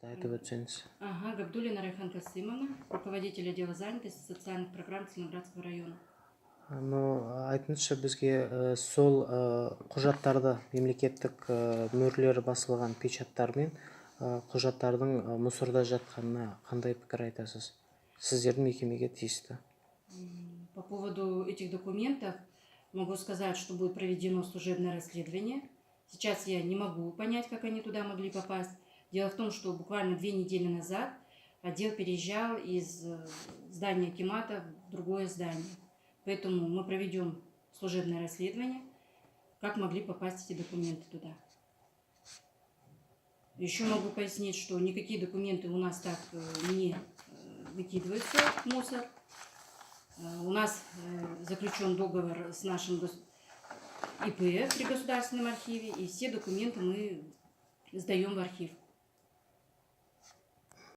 айтып өтсеңіз. Габдуллина Райхан Касымовна, руководитель отдела занятости социальных программ Целиноградского района. Айтыңызшы, бізге сол құжаттарды, мемлекеттік мөрлері басылған печаттар мен құжаттардың мусорда жатқанына қандай пікір айтасыз? Сіздердің мекемеге тиісті. По поводу этих документов могу сказать, что будет проведено служебное расследование. Сейчас я не могу понять, как они туда могли попасть. Дело в том, что буквально 2 недели назад отдел переезжал из здания акимата в другое здание. Поэтому мы проведем служебное расследование, как могли попасть эти документы туда. Еще могу пояснить, что никакие документы у нас так не выкидываются в мусор. У нас заключен договор с нашим ИП при Государственном архиве, и все документы мы сдаем в архив.